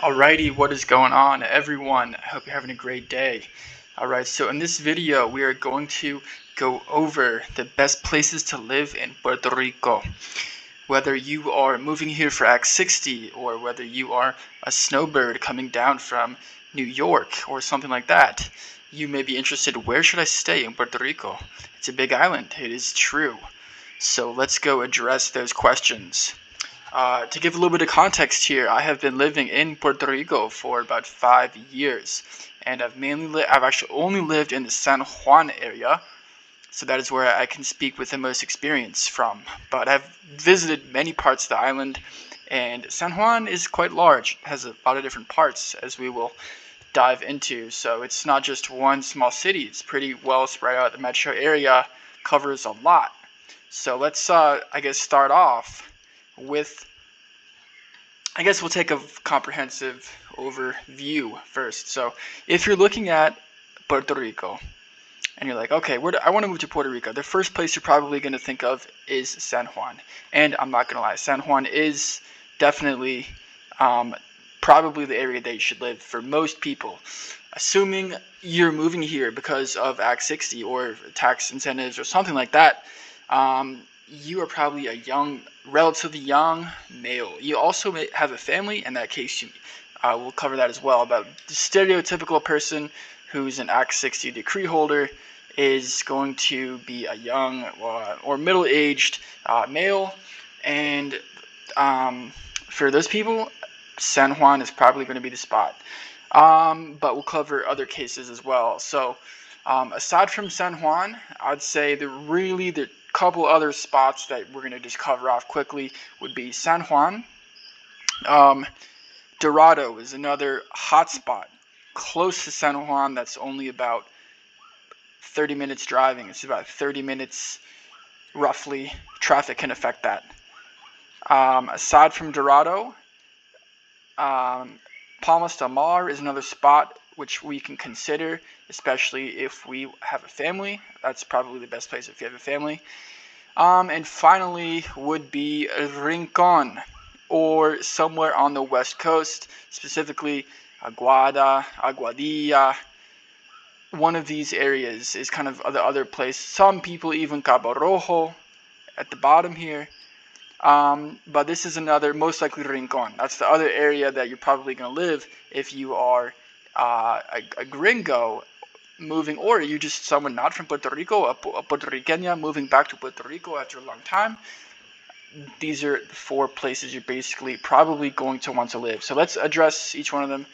Alrighty, what is going on, everyone? I hope you're having a great day. Alright, so in this video, we are going to go over the best places to live in Puerto Rico. Whether you are moving here for Act 60, or whether you are a snowbird coming down from New York, or something like that, you may be interested, where should I stay in Puerto Rico? It's a big island, it is true. So let's go address those questions. To give a little bit of context here, I have been living in Puerto Rico for about 5 years, and I've actually only lived in the San Juan area, so that is where I can speak with the most experience from. But I've visited many parts of the island, and San Juan is quite large. It has a lot of different parts, as we will dive into. So it's not just one small city. It's pretty well spread out. The metro area covers a lot. So let's, start off with, we'll take a comprehensive overview first. So if you're looking at Puerto Rico and you're like, okay, I want to move to Puerto Rico, the first place you're probably going to think of is San Juan. And I'm not going to lie, San Juan is definitely probably the area that you should live for most people. Assuming you're moving here because of Act 60 or tax incentives or something like that, you are probably a relatively young male. You also may have a family. In that case, we'll cover that as well. But the stereotypical person who's an Act 60 decree holder is going to be a young or middle-aged male. And for those people, San Juan is probably going to be the spot. But we'll cover other cases as well. So aside from San Juan, I'd say the couple other spots that we're going to just cover off quickly would be San Juan. Dorado is another hot spot close to San Juan. That's only about 30 minutes driving. It's about 30 minutes roughly. Traffic can affect that. Aside from Dorado, Palmas del Mar is another spot which we can consider, especially if we have a family. That's probably the best place if you have a family. And finally would be Rincon, or somewhere on the west coast, specifically Aguada, Aguadilla. One of these areas is kind of the other place. Some people even Cabo Rojo at the bottom here. But this is another, most likely Rincon. That's the other area that you're probably going to live if you are a gringo moving, or you're just someone not from Puerto Rico, a Puerto Riqueña moving back to Puerto Rico after a long time. These are the 4 places you're basically probably going to want to live. So let's address each one of them,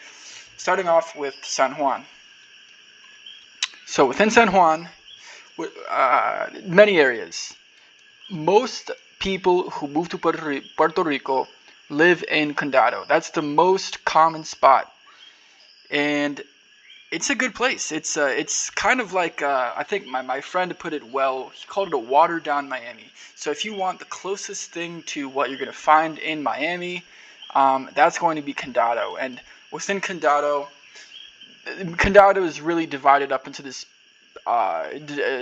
starting off with San Juan. So within San Juan, many areas. Most people who move to Puerto Rico live in Condado. That's the most common spot, and it's a good place. It's kind of like I think my friend put it well. He called it a watered down Miami. So if you want the closest thing to what you're going to find in Miami, that's going to be Condado. And within Condado is really divided up into this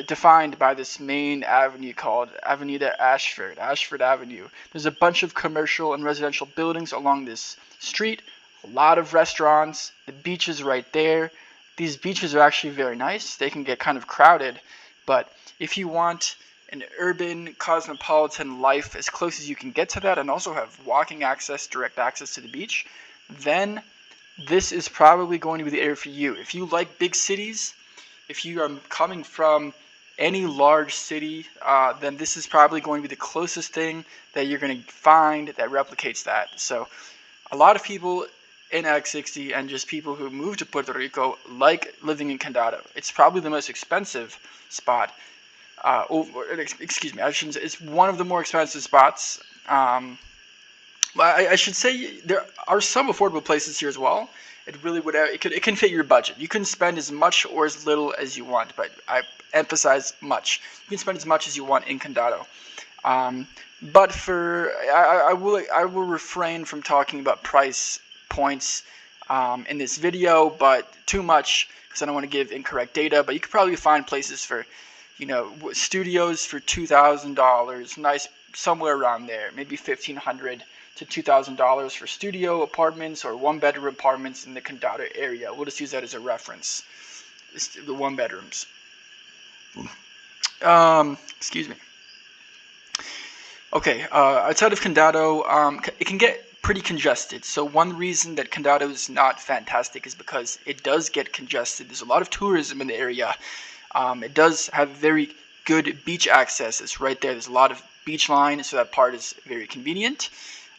defined by this main avenue called Avenida Ashford Avenue. There's a bunch of commercial and residential buildings along this street, a lot of restaurants, the beach is right there. These beaches are actually very nice. They can get kind of crowded, but if you want an urban cosmopolitan life as close as you can get to that, and also have walking access, direct access to the beach, then this is probably going to be the area for you. If you like big cities, if you are coming from any large city, then this is probably going to be the closest thing that you're going to find that replicates that. So a lot of people in Act 60 and just people who move to Puerto Rico like living in Condado. It's probably the most expensive spot. It's one of the more expensive spots. I should say there are some affordable places here as well. It can fit your budget. You can spend as much or as little as you want, but I emphasize much. You can spend as much as you want in Condado. But I will refrain from talking about price points in this video, but too much because I don't want to give incorrect data. But you could probably find places for, studios for $2,000, nice somewhere around there, maybe $1,500 to $2,000 for studio apartments or one-bedroom apartments in the Condado area. We'll just use that as a reference. It's the one bedrooms. Excuse me. Okay, outside of Condado, it can get pretty congested. So one reason that Condado is not fantastic is because it does get congested. There's a lot of tourism in the area. It does have very good beach access. It's right there. There's a lot of beach line, so that part is very convenient.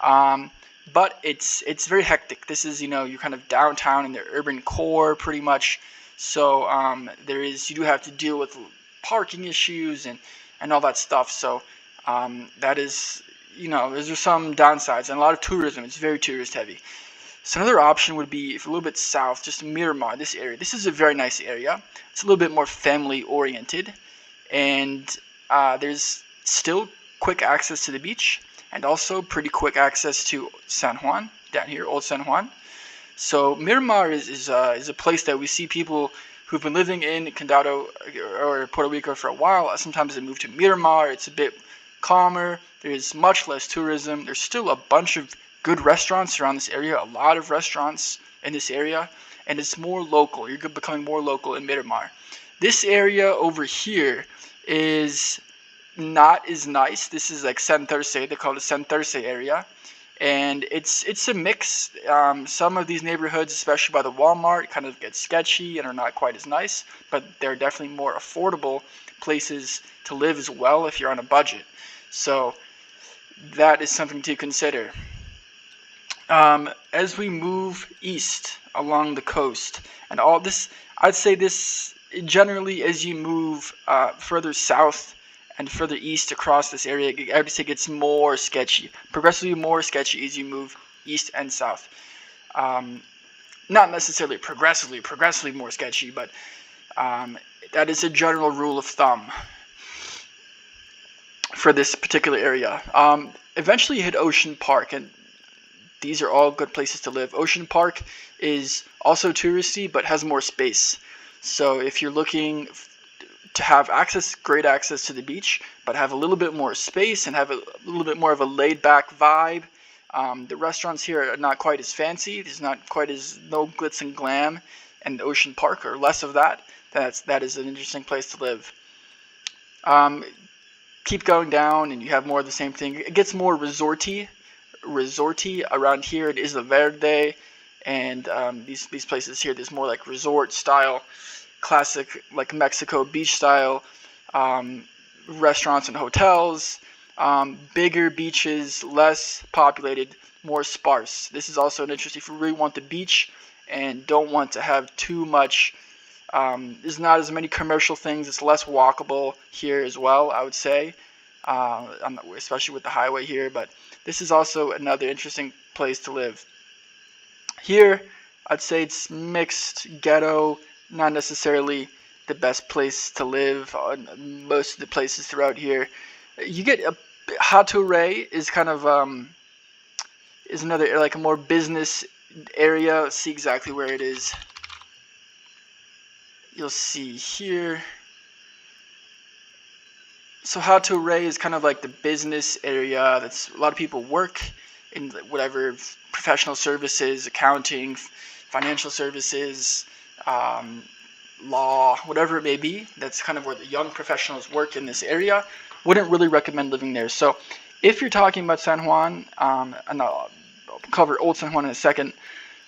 But it's very hectic. This is, you're kind of downtown in the urban core pretty much. So you do have to deal with parking issues and all that stuff. So that is, there's some downsides and a lot of tourism. It's very tourist heavy. So another option would be, if a little bit south, just Miramar, this area. This is a very nice area. It's a little bit more family oriented, and there's still quick access to the beach, and also pretty quick access to San Juan, down here, Old San Juan. So Miramar is a place that we see people who've been living in Condado or Puerto Rico for a while. Sometimes they move to Miramar. It's a bit calmer. There's much less tourism. There's still a bunch of good restaurants around this area, a lot of restaurants in this area, and it's more local. You're becoming more local in Miramar. This area over here is not as nice. This is like Santurce. They call it the Santurce area, and it's a mix. Some of these neighborhoods, especially by the Walmart, kind of get sketchy and are not quite as nice, but they're definitely more affordable places to live as well if you're on a budget. So that is something to consider. As we move east along the coast and all this, I'd say this generally as you move further south and further east across this area, I would say it gets more sketchy, progressively more sketchy as you move east and south. Not necessarily progressively more sketchy, but that is a general rule of thumb for this particular area. Eventually you hit Ocean Park, and these are all good places to live. Ocean Park is also touristy, but has more space. So if you're looking to have great access to the beach, but have a little bit more space and have a little bit more of a laid-back vibe, the restaurants here are not quite as fancy. There's not quite no glitz and glam in Ocean Park, or less of that. That is an interesting place to live. Keep going down, and you have more of the same thing. It gets more resorty around here at Isla Verde, and these places here. There's more like resort style, classic like Mexico beach style restaurants and hotels. Bigger beaches, less populated, more sparse. This is also an interesting if you really want the beach and don't want to have too much. There's not as many commercial things. It's less walkable here as well, I would say, especially with the highway here. But this is also another interesting place to live. Here, I'd say it's mixed, ghetto, not necessarily the best place to live on most of the places throughout here. You get Hato-Rey is kind of is another like a more business area. Let's see exactly where it is. You'll see here. So Hato-Rey is kind of like the business area. That's a lot of people work in whatever professional services, accounting, financial services, law, whatever it may be. That's kind of where the young professionals work in this area. Wouldn't really recommend living there. So if you're talking about San Juan, and I'll cover Old San Juan in a second.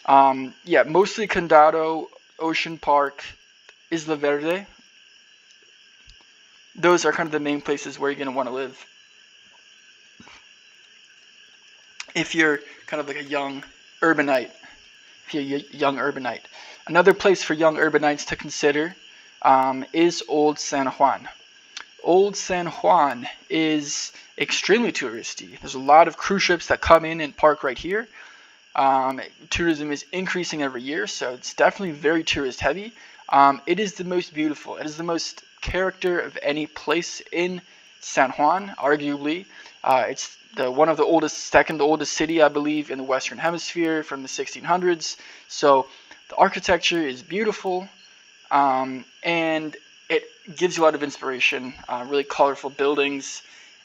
Yeah, mostly Condado, Ocean Park, Isla Verde. Those are kind of the main places where you're going to want to live if you're kind of like a young urbanite. Another place for young urbanites to consider is Old San Juan. Old San Juan is extremely touristy. There's a lot of cruise ships that come in and park right here. Tourism is increasing every year, so it's definitely very tourist heavy. It is the most beautiful. It is the most character of any place in San Juan, arguably. It's one of the oldest, second oldest city, I believe, in the Western Hemisphere from the 1600s. So the architecture is beautiful, and it gives you a lot of inspiration. Really colorful buildings,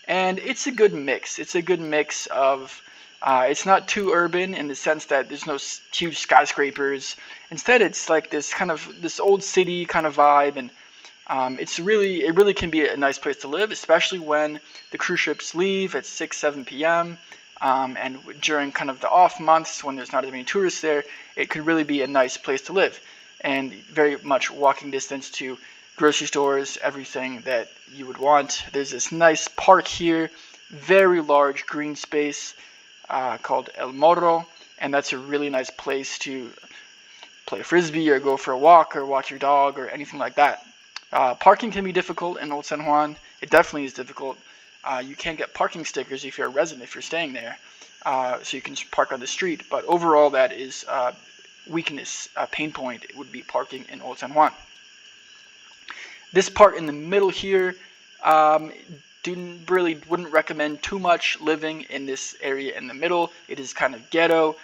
and it's a good mix. It's a good mix of It's not too urban in the sense that there's no huge skyscrapers. Instead, it's like this old city kind of vibe, and it really can be a nice place to live, especially when the cruise ships leave at 6, 7 p.m. And during kind of the off months when there's not as many tourists there, it could really be a nice place to live, and very much walking distance to grocery stores, everything that you would want. There's this nice park here, very large green space called El Morro, and that's a really nice place to play frisbee or go for a walk or walk your dog or anything like that. Parking can be difficult in Old San Juan. It definitely is difficult. You can't get parking stickers if you're a resident, if you're staying there, so you can park on the street. But overall, that is weakness, pain point. It would be parking in Old San Juan. This part in the middle here, wouldn't recommend too much living in this area in the middle. It is kind of ghetto.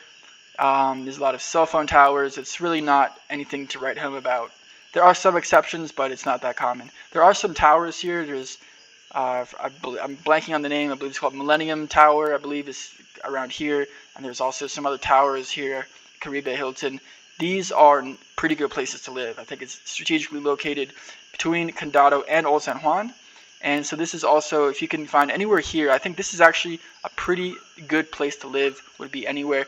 There's a lot of cell phone towers. It's really not anything to write home about. There are some exceptions, but it's not that common. There are some towers here. There's, I'm blanking on the name. I believe it's called Millennium Tower. I believe it's around here. And there's also some other towers here, Caribe Hilton. These are pretty good places to live. I think it's strategically located between Condado and Old San Juan. And so this is also, if you can find anywhere here, I think this is actually a pretty good place to live. Would be anywhere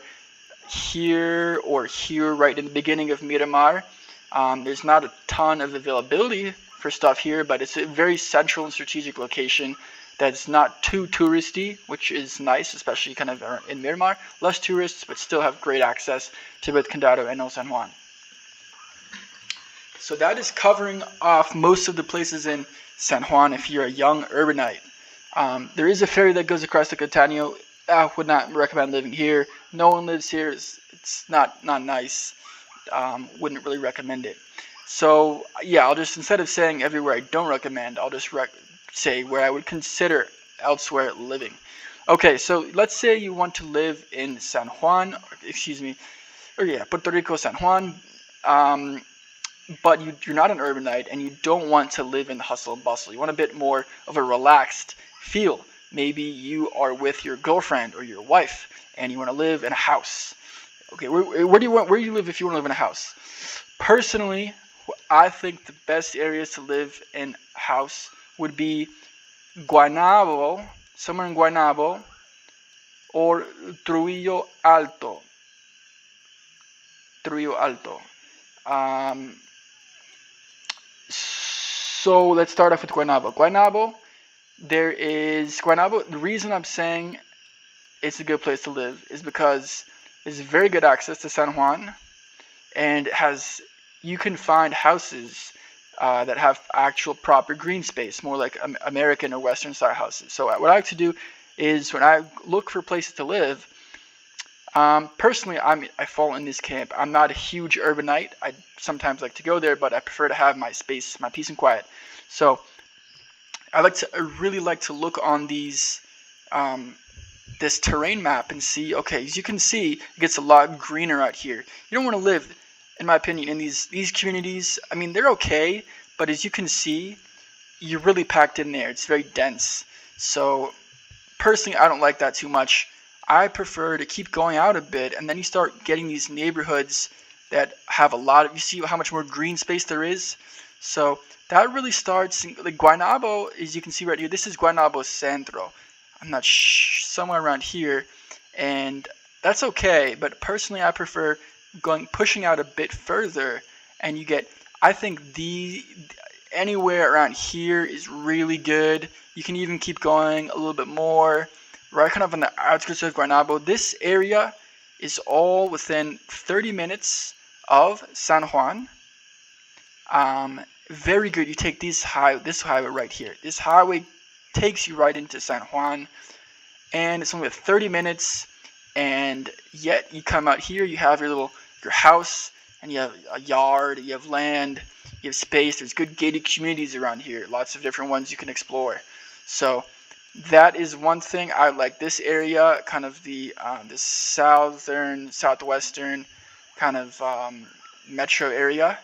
here or here, right in the beginning of Miramar. There's not a ton of availability for stuff here, but it's a very central and strategic location that's not too touristy, which is nice, especially kind of in Miramar. Less tourists, but still have great access to both Condado and Old San Juan. So that is covering off most of the places in San Juan if you're a young urbanite. There is a ferry that goes across the Catano. I would not recommend living here. No one lives here. It's not nice. Wouldn't really recommend it. So yeah, I'll just, instead of saying everywhere I don't recommend, I'll just say where I would consider elsewhere living. Okay, so let's say you want to live in San Juan, Puerto Rico, San Juan, but you're not an urbanite and you don't want to live in the hustle and bustle. You want a bit more of a relaxed feel. Maybe you are with your girlfriend or your wife and you want to live in a house. Okay, where do you live if you want to live in a house? Personally, I think the best areas to live in a house would be Guaynabo, somewhere in Guaynabo, or Trujillo Alto. So let's start off with Guaynabo. The reason I'm saying it's a good place to live is because there's very good access to San Juan, and you can find houses that have actual proper green space, more like American or Western style houses. So what I like to do is when I look for places to live, personally I fall in this camp. I'm not a huge urbanite. I sometimes like to go there, but I prefer to have my space, my peace and quiet. So I really like to look on these this terrain map and see, okay, as you can see, it gets a lot greener out here. You don't want to live, in my opinion, in these communities. I mean, they're okay, but as you can see, you're really packed in there. It's very dense. So personally, I don't like that too much. I prefer to keep going out a bit, and then you start getting these neighborhoods that have you see how much more green space there is. So that really starts, like Guaynabo, as you can see right here, this is Guaynabo Centro. I'm not somewhere around here, and that's okay, but personally I prefer pushing out a bit further, and you get, I think anywhere around here is really good. You can even keep going a little bit more, right kind of on the outskirts of Guaynabo. This area is all within 30 minutes of San Juan. Very good. You take this highway right here. This highway takes you right into San Juan, and it's only 30 minutes, and yet you come out here, you have your house, and you have a yard, you have land, you have space. There's good gated communities around here, lots of different ones you can explore. So that is one thing I like. This area, kind of the southwestern kind of metro area,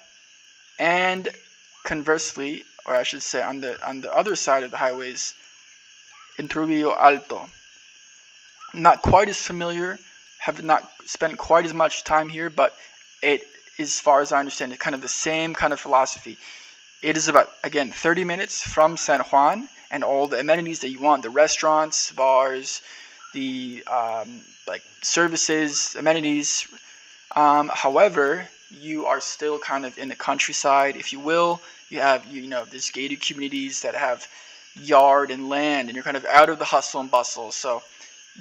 and conversely, or I should say on the other side of the highways, in Trujillo Alto. Not quite as familiar, have not spent quite as much time here, but it is, as far as I understand it, kind of the same kind of philosophy. It is about, again, 30 minutes from San Juan, and all the amenities that you want, the restaurants, bars, the like services, amenities. However, you are still kind of in the countryside, if you will. You have, these gated communities that have yard and land, and you're kind of out of the hustle and bustle. So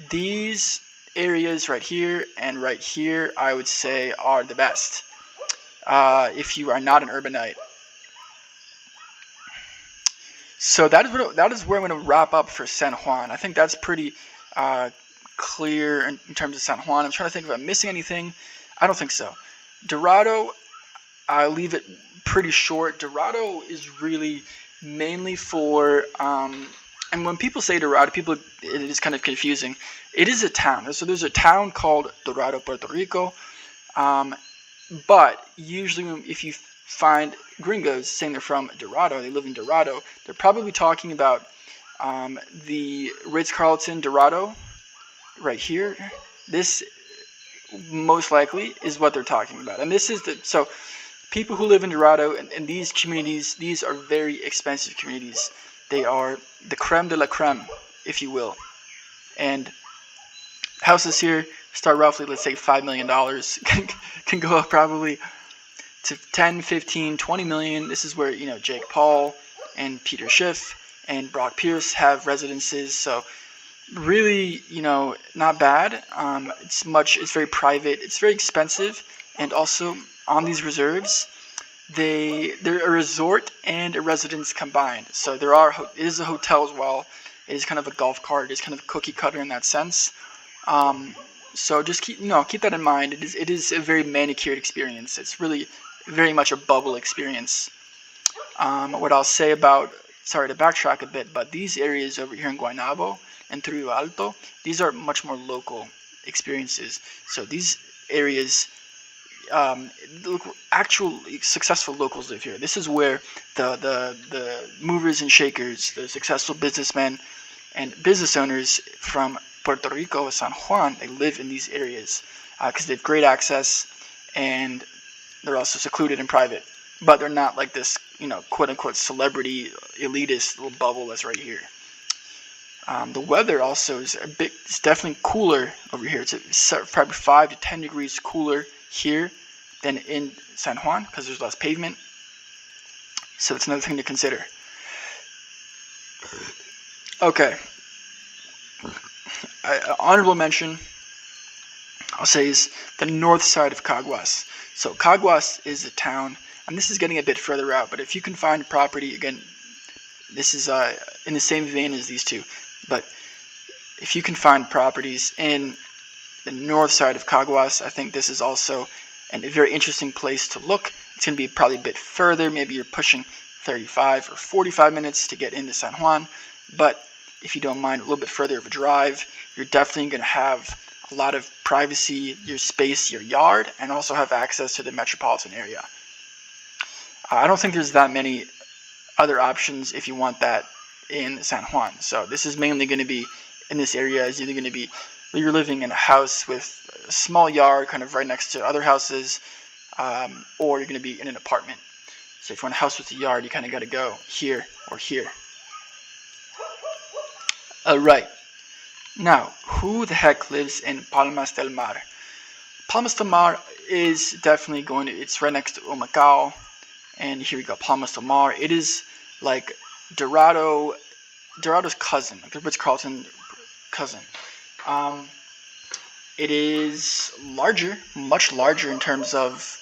these areas right here, I would say are the best if you are not an urbanite. So that is where I'm going to wrap up for San Juan. I think that's pretty uh, clear in terms of San Juan. I'm trying to think if I'm missing anything. I don't think so. Dorado, I leave it pretty short. Dorado is really mainly for, and when people say Dorado, it is kind of confusing. It is a town. So there's a town called Dorado, Puerto Rico. But usually, if you find gringos saying they're from Dorado, they live in Dorado, they're probably talking about the Ritz-Carlton Dorado right here. This most likely is what they're talking about. And this is so people who live in Dorado and these communities, these are very expensive communities. They are the creme de la creme, if you will. And houses here start roughly, let's say, $5 million, can go up probably to 10, 15, 20 million. This is where, Jake Paul and Peter Schiff and Brock Pierce have residences. So really, not bad. It's very private. It's very expensive. And also on these reserves, they're a resort and a residence combined. So it is a hotel as well. It is kind of a golf cart. It is kind of cookie cutter in that sense. So just keep that in mind. It is a very manicured experience. It's really very much a bubble experience. What I'll say sorry to backtrack a bit, but these areas over here in Guaynabo and Trujillo Alto, these are much more local experiences. So these areas, actual successful locals live here. This is where the movers and shakers, the successful businessmen and business owners from Puerto Rico, San Juan, they live in these areas because they have great access and they're also secluded and private. But they're not like this, quote unquote celebrity elitist little bubble that's right here. The weather also is it's definitely cooler over here. It's probably 5 to 10 degrees cooler here than in San Juan because there's less pavement. So it's another thing to consider. Okay. Honorable mention, I'll say, is the north side of Caguas. So Caguas is a town, and this is getting a bit further out, but if you can find property, again, this is in the same vein as these two, but if you can find properties in the north side of Caguas, I think this is also a very interesting place to look. It's going to be probably a bit further. Maybe you're pushing 35 or 45 minutes to get into San Juan, but if you don't mind a little bit further of a drive, you're definitely going to have a lot of privacy, your space, your yard, and also have access to the metropolitan area. I don't think there's that many other options if you want that in San Juan. So this is mainly going to be in this area. Is either going to be you're living in a house with a small yard kind of right next to other houses, or you're going to be in an apartment. So if you want a house with a yard, you kind of got to go here or here. Alright, now, who the heck lives in Palmas del Mar? Palmas del Mar is definitely it's right next to Humacao, and here we go, Palmas del Mar. It is like Dorado's cousin, like the Ritz-Carlton cousin. It is larger, much larger in terms of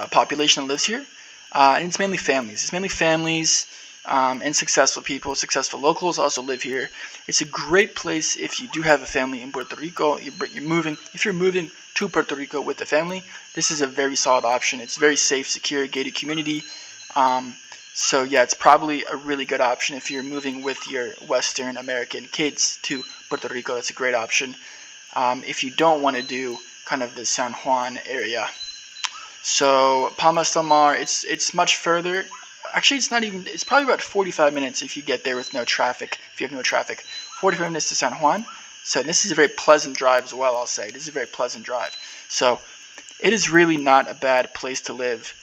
population that lives here, and it's mainly families. And successful people, successful locals also live here. It's a great place if you do have a family in Puerto Rico. If you're moving to Puerto Rico with a family, this is a very solid option. It's very safe, secure, gated community. So yeah, it's probably a really good option if you're moving with your Western American kids to Puerto Rico. That's a great option. If you don't want to do kind of the San Juan area. So Palmas del Mar, it's much further. Actually, it's probably about 45 minutes if you get there with no traffic, if you have no traffic. 45 minutes to San Juan. So this is a very pleasant drive as well, I'll say. This is a very pleasant drive. So it is really not a bad place to live.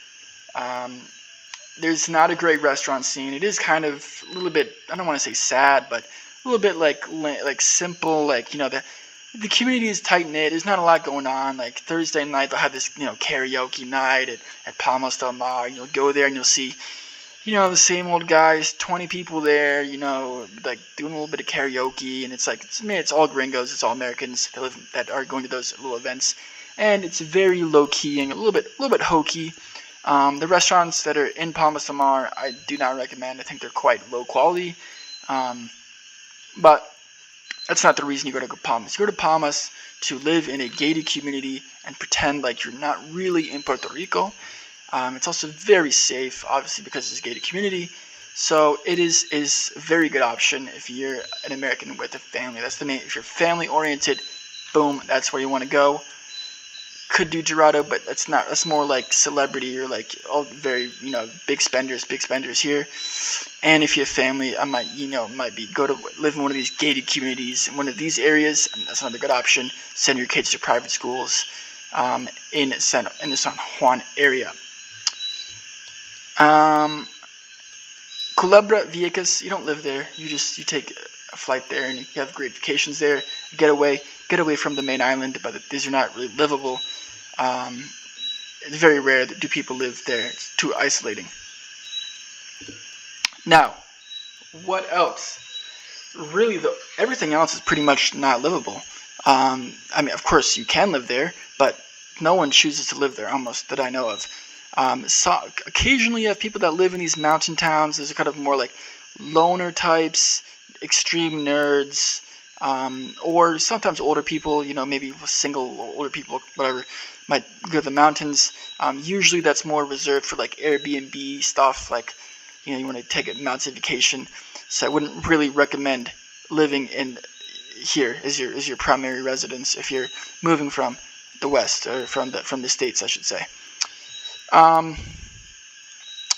There's not a great restaurant scene. It is kind of a little bit, I don't want to say sad, but a little bit like simple, like, the community is tight knit. There's not a lot going on. Like Thursday night, they'll have this, karaoke night at Palmas del Mar. And you'll go there and you'll see, the same old guys, 20 people there, like doing a little bit of karaoke. And it's like, it's all gringos, it's all Americans that are going to those little events. And it's very low key and a little bit hokey. The restaurants that are in Palmas del Mar, I do not recommend. I think they're quite low quality. But that's not the reason you go to Palmas. You go to Palmas to live in a gated community and pretend like you're not really in Puerto Rico. It's also very safe, obviously, because it's a gated community. So it is a very good option if you're an American with a family. That's the main. If you're family oriented, boom, that's where you want to go. Could do Dorado, but that's not. That's more like celebrity or like all very big spenders here. And if you have family, I might go to live in one of these gated communities in one of these areas. And that's another good option. Send your kids to private schools in the San Juan area. Culebra Viejas, you don't live there. You take a flight there and you have great vacations there. Get away from the main island, but these are not really livable. It's very rare that people live there. It's too isolating. Now, what else? Really, everything else is pretty much not livable. Of course, you can live there, but no one chooses to live there, almost, that I know of. So occasionally you have people that live in these mountain towns. There's kind of more like loner types, extreme nerds, or sometimes older people, maybe single older people, whatever, might go to the mountains. Usually that's more reserved for like Airbnb stuff, like, you want to take a mountain vacation. So I wouldn't really recommend living in here as your primary residence if you're moving from the West, or from the States, I should say.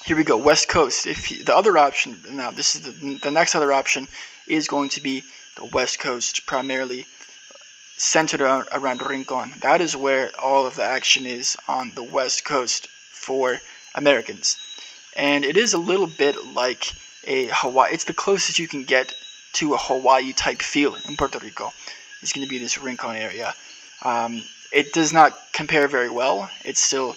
Here we go, West Coast. The other option, now this is the next other option, is going to be the West Coast, primarily centered around Rincon. That is where all of the action is on the West Coast for Americans. And it is a little bit like a Hawaii. It's the closest you can get to a Hawaii type feel in Puerto Rico. It's going to be this Rincon area. It does not compare very well. It's still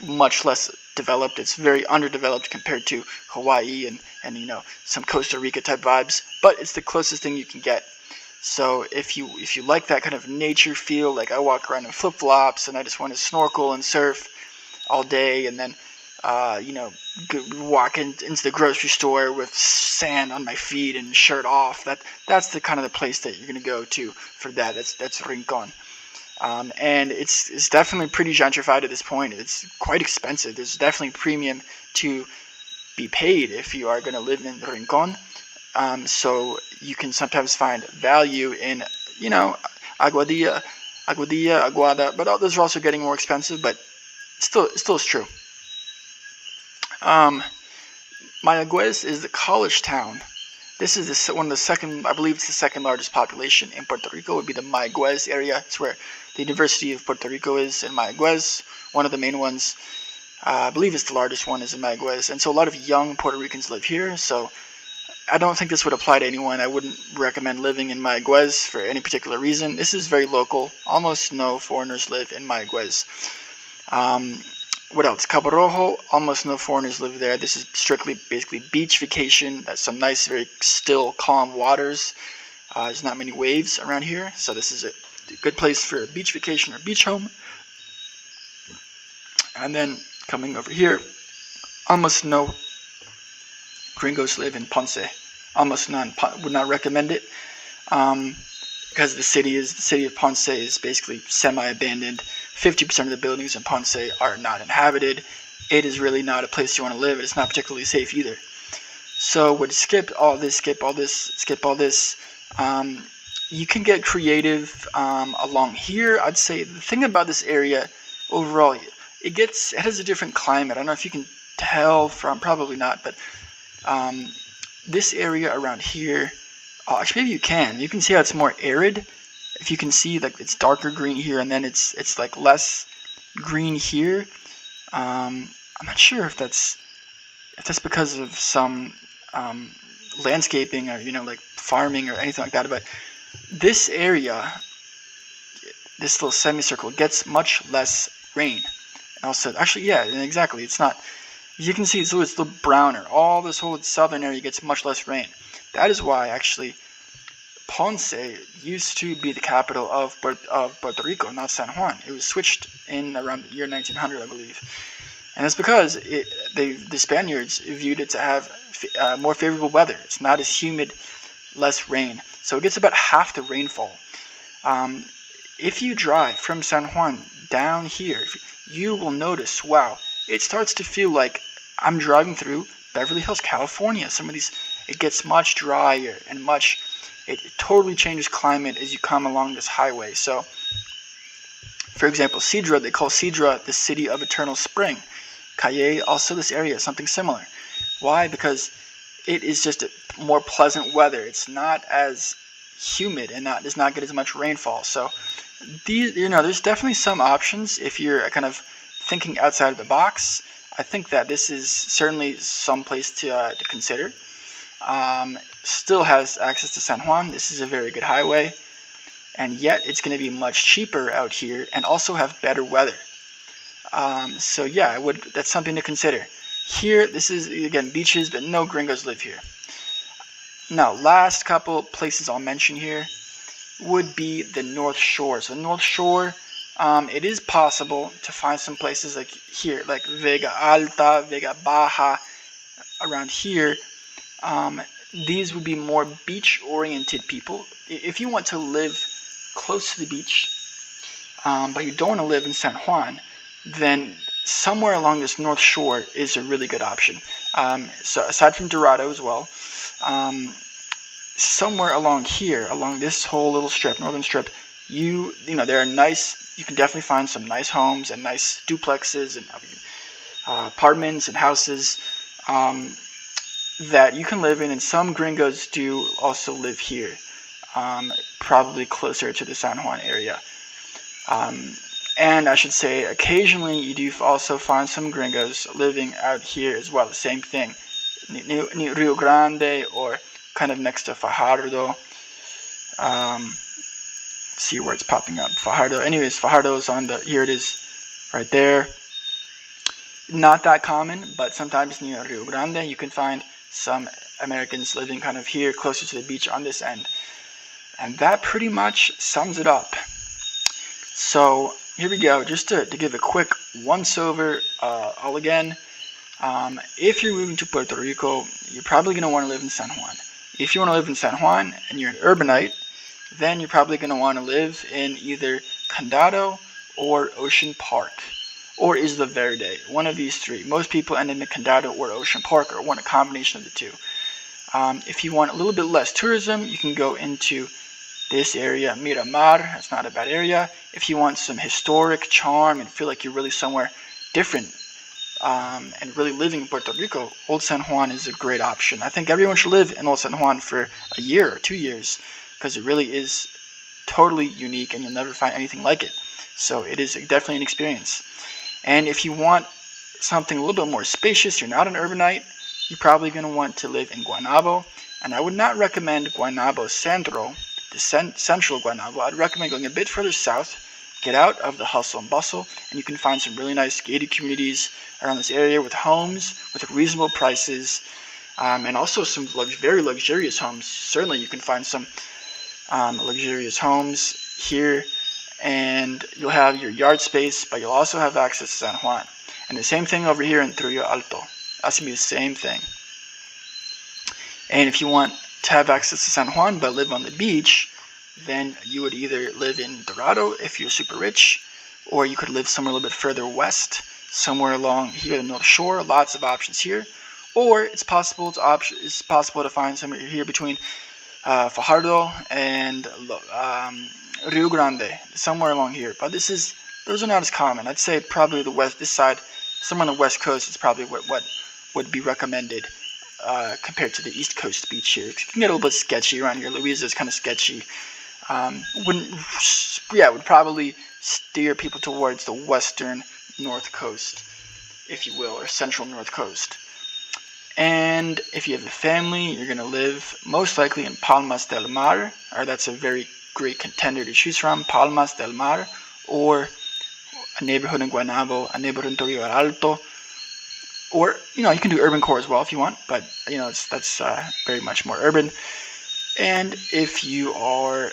much less developed. It's very underdeveloped compared to Hawaii and some Costa Rica type vibes, but it's the closest thing you can get. So if you like that kind of nature feel, like I walk around in flip-flops and I just want to snorkel and surf all day, and then walk into the grocery store with sand on my feet and shirt off, that's the kind of the place that you're going to go to for that. That's Rincon. And it's definitely pretty gentrified at this point. It's quite expensive. There's definitely premium to be paid if you are going to live in Rincon. So you can sometimes find value in, Aguadilla, Aguada, but those are also getting more expensive, but still is true. Mayagüez is the college town. This is one of the second, I believe it's the second largest population in Puerto Rico. It would be the Mayagüez area. It's where the University of Puerto Rico is in Mayagüez, one of the main ones. I believe it's the largest one is in Mayagüez. And so a lot of young Puerto Ricans live here. So I don't think this would apply to anyone. I wouldn't recommend living in Mayagüez for any particular reason. This is very local. Almost no foreigners live in Mayagüez. What else? Cabo Rojo, almost no foreigners live there. This is basically beach vacation. That's some nice, very still, calm waters. There's not many waves around here, so this is a good place for a beach vacation or beach home. And then coming over here, almost no gringos live in Ponce. Almost none. Would not recommend it. Because the city of Ponce is basically semi-abandoned. 50% of the buildings in Ponce are not inhabited. It is really not a place you want to live. It's not particularly safe either. So would skip all this. You can get creative along here. I'd say the thing about this area overall, it has a different climate. I don't know if you can tell from, probably not, but this area around here Actually, maybe you can. You can see how it's more arid. If you can see, like, it's darker green here, and then it's like less green here. I'm not sure if that's because of some landscaping or like farming or anything like that. But this area, this little semicircle, gets much less rain. And also, actually, yeah, exactly. It's not. You can see it's a little browner. All this whole southern area gets much less rain. That is why, actually, Ponce used to be the capital of Puerto Rico, not San Juan. It was switched in around the year 1900, I believe. And that's because the Spaniards viewed it to have more favorable weather. It's not as humid, less rain. So it gets about half the rainfall. If you drive from San Juan down here, you will notice, wow, it starts to feel like I'm driving through Beverly Hills, California. Some of these, it gets much drier and it totally changes climate as you come along this highway. So, for example, Sidra, they call Sidra the city of eternal spring. Calle, also this area, something similar. Why? Because it is just a more pleasant weather. It's not as humid and does not get as much rainfall. So there's definitely some options if you're kind of thinking outside of the box. I think that this is certainly some place to consider. Still has access to San Juan. This is a very good highway, and yet it's going to be much cheaper out here and also have better weather. So yeah, that's something to consider. Here, this is, again, beaches, but no gringos live here. Now, last couple places I'll mention here would be the North Shore. So North Shore, it is possible to find some places like here, like Vega Alta, Vega Baja, around here. These would be more beach-oriented people. If you want to live close to the beach, but you don't want to live in San Juan, then somewhere along this North Shore is a really good option. So aside from Dorado as well, somewhere along here, along this whole little strip, northern strip, there are nice. You can definitely find some nice homes and nice duplexes and apartments and houses that you can live in, and some gringos do also live here, probably closer to the San Juan area. And I should say, occasionally you do also find some gringos living out here as well. The same thing, Rio Grande or kind of next to Fajardo. See where it's popping up, Fajardo. Anyways, Fajardo's here it is, right there. Not that common, but sometimes near Rio Grande you can find some Americans living kind of here, closer to the beach on this end. And that pretty much sums it up. So here we go, just to give a quick once-over all again. If you're moving to Puerto Rico, you're probably going to want to live in San Juan. If you want to live in San Juan and you're an urbanite, then you're probably going to want to live in either Condado or Ocean Park, or Isla Verde, one of these three. Most people end in the Condado or Ocean Park, or want a combination of the two. If you want a little bit less tourism, you can go into this area, Miramar. That's not a bad area. If you want some historic charm and feel like you're really somewhere different and really living in Puerto Rico, Old San Juan is a great option. I think everyone should live in Old San Juan for a year or 2 years, because it really is totally unique and you'll never find anything like it. So it is definitely an experience. And if you want something a little bit more spacious, you're not an urbanite, you're probably going to want to live in Guaynabo. And I would not recommend Guaynabo Centro, the central Guaynabo. I'd recommend going a bit further south, get out of the hustle and bustle, and you can find some really nice gated communities around this area with homes with reasonable prices, and also some very luxurious homes. Certainly you can find some luxurious homes here, and you'll have your yard space, but you'll also have access to San Juan. And the same thing over here in Trujillo Alto. That's going to be the same thing. And if you want to have access to San Juan but live on the beach, then you would either live in Dorado if you're super rich, or you could live somewhere a little bit further west, somewhere along here, the North Shore. Lots of options here. Or it's possible to find somewhere here between Fajardo and Rio Grande, somewhere along here. But those are not as common. I'd say probably this side, somewhere on the west coast, is probably what would be recommended compared to the East Coast beach here. It can get a little bit sketchy around here. Louisa is kind of sketchy. Would probably steer people towards the western North Coast, if you will, or central North Coast. And if you have a family, you're going to live most likely in Palmas del Mar, or that's a very great contender to choose from, Palmas del Mar, or a neighborhood in Guaynabo, a neighborhood in Torrio Alto, or, you can do urban core as well if you want, but, that's very much more urban. And if you are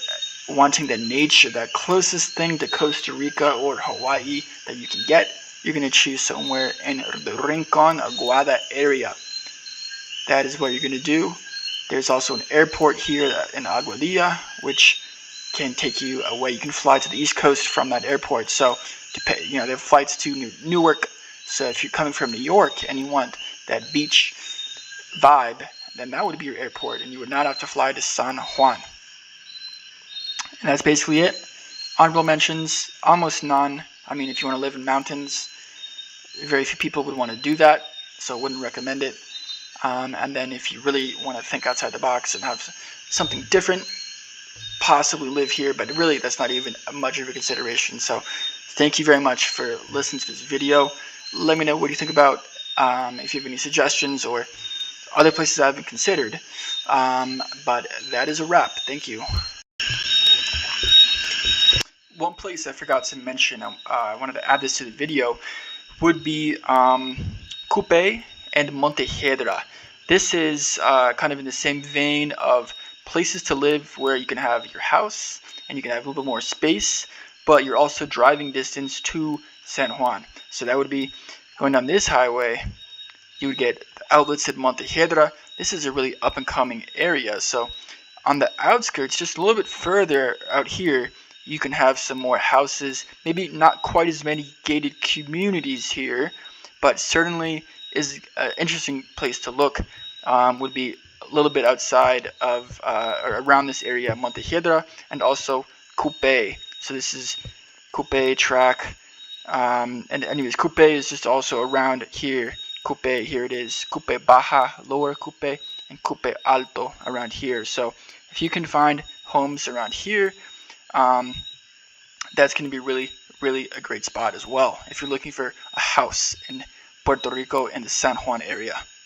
wanting the nature, that closest thing to Costa Rica or Hawaii that you can get, you're going to choose somewhere in the Rincon, Aguada area. That is what you're going to do. There's also an airport here in Aguadilla, which can take you away. You can fly to the East Coast from that airport. So, they have flights to Newark. So if you're coming from New York and you want that beach vibe, then that would be your airport, and you would not have to fly to San Juan. And that's basically it. Honorable mentions, almost none. I mean, if you want to live in mountains, very few people would want to do that, so I wouldn't recommend it. And then if you really want to think outside the box and have something different, possibly live here, but really that's not even much of a consideration. So thank you very much for listening to this video. Let me know what you think about, if you have any suggestions or other places I haven't considered. But that is a wrap. Thank you. One place I forgot to mention, I wanted to add this to the video, would be Coupe and Montehiedra. This is kind of in the same vein of places to live where you can have your house and you can have a little bit more space, but you're also driving distance to San Juan. So that would be going down this highway, you would get outlets at Montehiedra. This is a really up and coming area. So on the outskirts, just a little bit further out here, you can have some more houses, maybe not quite as many gated communities here, but certainly is an interesting place to look. Would be a little bit outside of or around this area, Montehiedra, and also Coupe. So this is Coupe track, and anyways, Coupe is just also around here. Coupe, here it is, Coupe Baja, lower Coupe, and Coupe Alto around here. So if you can find homes around here, that's going to be really, really a great spot as well if you're looking for a house in Puerto Rico in the San Juan area.